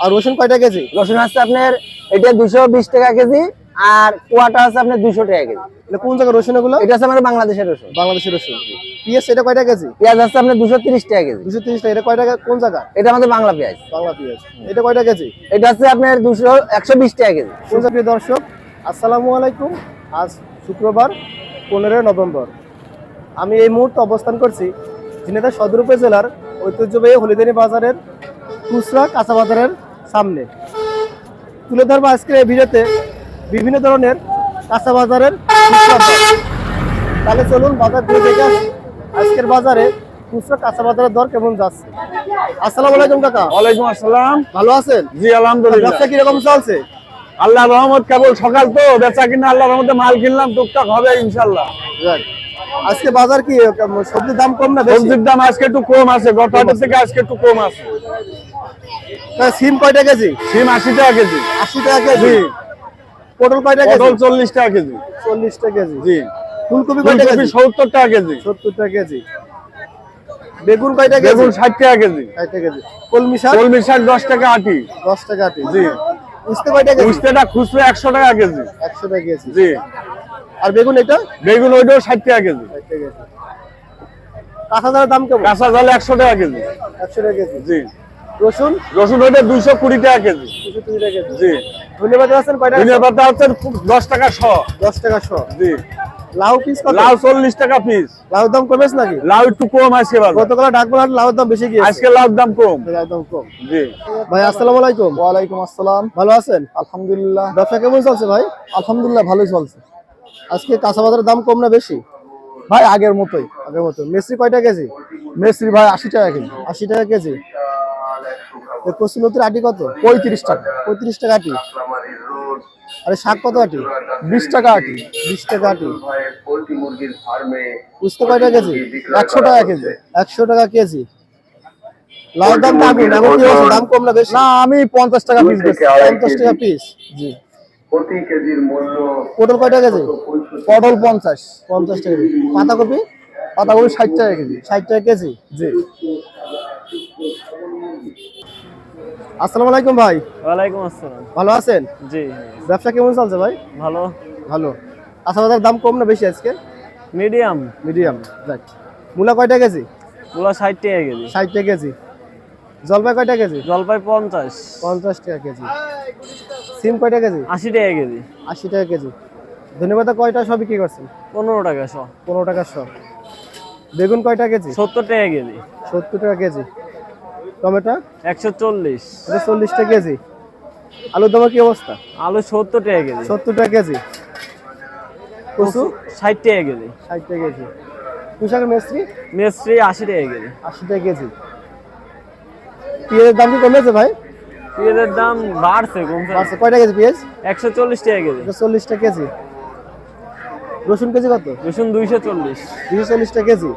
আর রসুন কয়টা কেজি? রসুন আছে আপনার এটা 220 টাকা কেজি, আর কোয়াটা আছে আপনার 200 টাকা কেজি। এটা কোন জায়গার রসুন এগুলো? এটা আছে আমাদের বাংলাদেশের রসুন। বাংলাদেশের রসুন। পেঁয়াজ এটা কয়টা কেজি? পেঁয়াজ আছে আপনার 230 টাকা কেজি। 230 টাকা। এটা কয় টাকা, কোন জায়গা? এটা আমাদের বাংলা পেঁয়াজ। বাংলা পেঁয়াজ। এটা কয়টা কেজি? এটা আছে আপনার 120 টাকা কেজি। সুপ্রিয় দর্শক, আসসালামু আলাইকুম। আজ শুক্রবার 15 নভেম্বর। আমি এই মুহূর্তে অবস্থান করছি ঝিনাইদহ সদর উপজেলার ঐতিহ্যবাহী হলিদানি বাজারের খুচরা কাঁচা বাজারের সামনে। তুলে ধরবো আজকের এই ভিডিওতে বিভিন্ন ধরনের কাঁচা বাজারের খুচরা দর। তাহলে চলুন বাজার ঘুরে দেখে আসি আজকের বাজারে খুচরা কাঁচা বাজারের দর কেমন যাচ্ছে। আসসালামু আলাইকুম কাকা। ওয়ালাইকুম আসসালাম। ভালো আছেন? জি আলহামদুলিল্লাহ। ব্যবসা কিরকম চলছে? আল্লাহর রহমত, কেবল সকাল তো বেচা কিনা আল্লাহর রহমতে মাল কিনলাম, টুকটাক হবে ইনশাআল্লাহ। যাক। আজকে বাজার কি সবজির দাম কম না বেশি? সবজির দাম আজকে একটু কম আছে, গত হাটের থেকে আজকে একটু কম আছে। সিম কয়টা কেজি? সিম 80 টাকা কেজি। 80 টাকা কেজি। পটল কয়টা কেজি? পটল 40 টাকা কেজি। 40 টাকা কেজি। জি। ফুলকপি কয়টা ফুলকপি কেজি? 70 টাকা কেজি। 70 টাকা কেজি। বেগুন কয়টা কেজি? বেগুন 60 টাকা কেজি। 60 টাকা কেজি। কলমি শাক? কলমি শাক 10 টাকা আটি। 10 টাকা আটি। জি। উস্তে কয়টা কেজি? উস্তেটা খুচরা 100 টাকা কেজি। 100 টাকা কেজি। জি। আর বেগুন এটা? বেগুন ওইটাও 60 টাকা কেজি। 60 টাকা কেজি। কাঁচা জালের দাম কেমন? কাঁচা ঝাল 100 টাকা কেজি। 100 টাকা কেজি। জি। রসুন? রসুন ওইটা 220 টাকা কেজি। 230 টাকা কেজি। জি। ধন্যবাদ আছেন কয়টা? ধনিয়া পাতা হচ্ছে 10 টাকা শ। 10 টাকা শ। জি। লাউ পিস কত? লাউ 40 টাকা পিস। লাউর দাম কমেছে নাকি? লাউ একটু কম আছে বাজার। গতকাল ডাকবাংলার লাউর দাম বেশি গিয়েছে। আজকে লাউর দাম কম। লাউর দাম কম। জি। ভাই আসসালামু আলাইকুম। ওয়ালাইকুম আসসালাম। ভালো আছেন? আলহামদুলিল্লাহ। ব্যবসা কেমন চলছে ভাই? আলহামদুলিল্লাহ ভালোই চলছে আজকে কাঁচা বাজারের দাম কম না বেশি? ভাই, আগের মতোই। আগের মতো। মিষ্টি কয়টা কেজি? মেসরি ভাই 80 টাকা কেজি। 80 টাকা কেজি। কচুলতির আটি কত? 35 টাকা। 35 টাকা আটি। আরে শাক কত আটি? 20 টাকা আটি। 20 টাকা আটি। উস্তে কয়টা কেজি? 100 টাকা কেজি। 100 টাকা কেজি। লাউ দাম আগুন, এখন কি অবস্থা, দাম কম না বেশি? না, আমি 50 টাকা পিস বেচি। 50 টাকা পিস। জি। প্রতি কেজির মূল্য পটল কয়টা কেজি? পটল 50। 50 টাকা কেজি। পাতাকপি? পাতাকপি 60 টাকা কেজি। 60 টাকা কেজি। জি। আসসালামু আলাইকুম ভাই। ওয়ালাইকুম আসসালাম। ভালো আছেন? জি ব্যবসা কেমন চলছে ভাই? ভালো। ভালো। কাঁচা বাজারের দাম কম না বেশি আজকে? মিডিয়াম। মিডিয়াম। যাক। মূলা কয়টা কেজি? পুরো 60 টাকা কেজি। 60 টাকা কেজি। জলপাই কয়টা কেজি? জলপাই 50। 50 টাকা কেজি। সিম কয়টা কেজি? 80 টাকা কেজি। 80 টাকা কেজি। ধন্যবাদ কয়টা সব বিক্রি করছেন? 15 টাকা শ। 15 টাকা সব। বেগুন কয়টা কেজি? 70 টাকা কেজি। 70 টাকা কেজি। টমেটো? 140। এটা 40 টাকা কেজি। আলুর দামের কি অবস্থা? আলু 70 টাকা কেজি। 70 টাকা কেজি। কচু? 60 টাকা কেজি। 60 টাকা কেজি। পুঁইশাকের মিস্ত্রি? মিষ্টি 80 টাকা কেজি। 80 টাকা কেজি। পেঁয়াজের দাম কি কমেছে ভাই? পেঁয়াজের দাম বাড়ছে, কমছে না। আচ্ছা, কয়টা কেজি পেঁয়াজ? 140 টাকা কেজি। এটা 40 টাকা কেজি। রসুন কেজি কত? রসুন 240। 240 টাকা কেজি।